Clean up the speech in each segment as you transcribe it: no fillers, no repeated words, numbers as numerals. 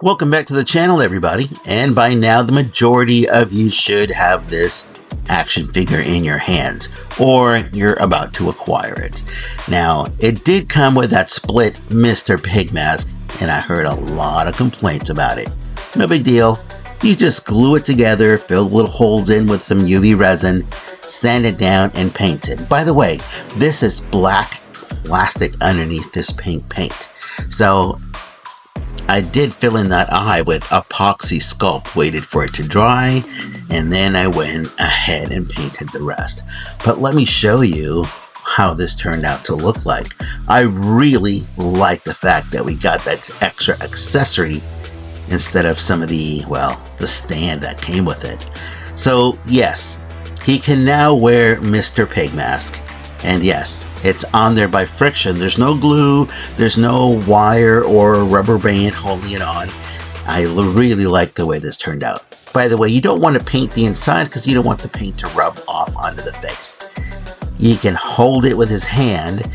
Welcome back to the channel, everybody, and by now the majority of you should have this action figure in your hands, or you're about to acquire it. Now, it did come with that split Mr. Pig mask, and I heard a lot of complaints about it. No big deal. You just glue it together, fill the little holes in with some UV resin, sand it down, and paint it. By the way, this is black plastic underneath this pink paint. So I did fill in that eye with epoxy sculpt, waited for it to dry, and then I went ahead and painted the rest. But let me show you how this turned out to look like. I really like the fact that we got that extra accessory instead of some of the, well, the stand that came with it. So yes, he can now wear Mr. Pig mask. And yes, it's on there by friction. There's no glue, there's no wire or rubber band holding it on. I really like the way this turned out. By the way, you don't want to paint the inside because you don't want the paint to rub off onto the face. You can hold it with his hand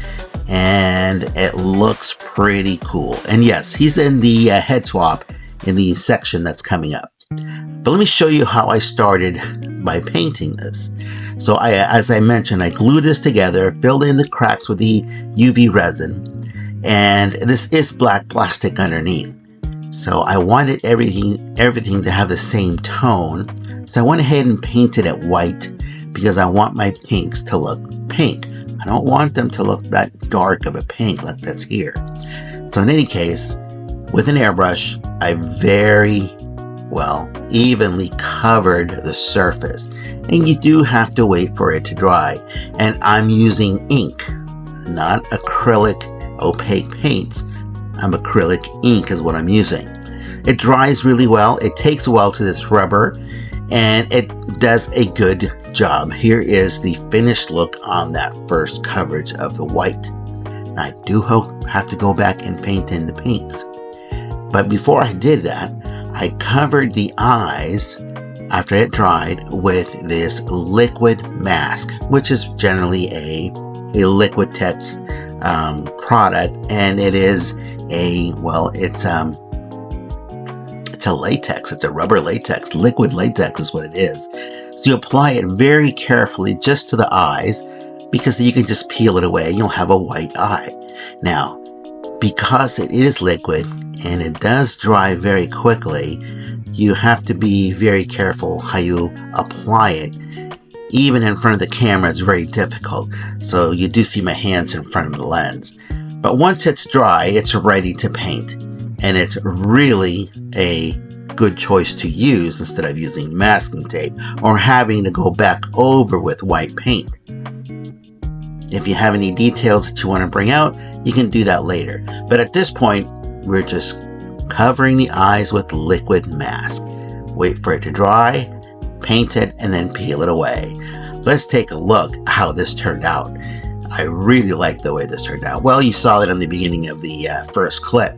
and it looks pretty cool. And yes, he's in the head swap in the section that's coming up. But let me show you how I started by painting this. So as I mentioned, I glued this together, filled in the cracks with the UV resin, and this is black plastic underneath. So I wanted everything to have the same tone. So I went ahead and painted it white because I want my pinks to look pink. I don't want them to look that dark of a pink like that's here. So in any case, with an airbrush, I very evenly covered the surface, and you do have to wait for it to dry. And I'm using ink, not acrylic opaque paints. I'm acrylic ink is what I'm using. It dries really well. It takes a while to this rubber, and it does a good job. Here is the finished look on that first coverage of the white. Now, I do have to go back and paint in the pinks. But before I did that, I covered the eyes after it dried with this liquid mask, which is generally a Liquitex product, and it is it's a latex. It's a rubber latex. Liquid latex is what it is. So you apply it very carefully just to the eyes, because you can just peel it away and you'll have a white eye. Now, because it is liquid and it does dry very quickly, you have to be very careful how you apply it. Even in front of the camera, it's very difficult. So you do see my hands in front of the lens. But once it's dry, it's ready to paint. And it's really a good choice to use instead of using masking tape or having to go back over with white paint. If you have any details that you want to bring out, you can do that later. But at this point, we're just covering the eyes with liquid mask. Wait for it to dry, paint it, and then peel it away. Let's take a look how this turned out. I really like the way this turned out. Well, you saw it in the beginning of the first clip,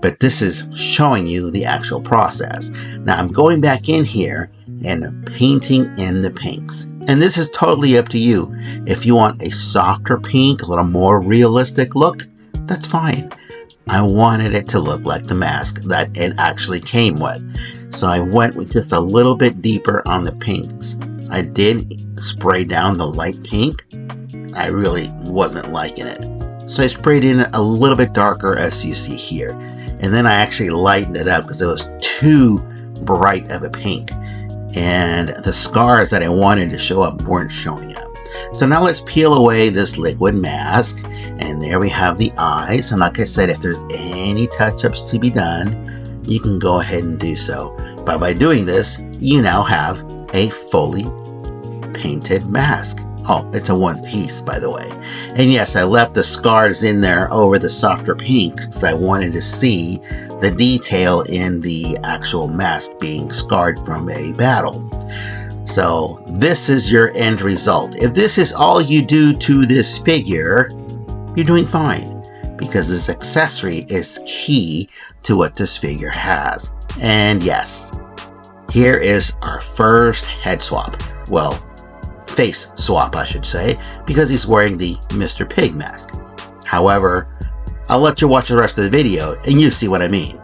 but this is showing you the actual process. Now I'm going back in here and painting in the pinks. And this is totally up to you. If you want a softer pink, a little more realistic look, that's fine. I wanted it to look like the mask that it actually came with. So I went with just a little bit deeper on the pinks. I did spray down the light pink. I really wasn't liking it. So I sprayed in a little bit darker, as you see here. And then I actually lightened it up because it was too bright of a pink. And the scars that I wanted to show up weren't showing up. So now let's peel away this liquid mask, and there we have the eyes. And like I said, if there's any touch-ups to be done, you can go ahead and do so. But by doing this, you now have a fully painted mask. Oh, it's a one piece, by the way. And yes, I left the scars in there over the softer pinks because I wanted to see the detail in the actual mask being scarred from a battle. So this is your end result. If this is all you do to this figure, you're doing fine, because this accessory is key to what this figure has. And yes, here is our first head swap. Well, face swap, I should say, because he's wearing the Mr. Pig mask. However, I'll let you watch the rest of the video and you see what I mean.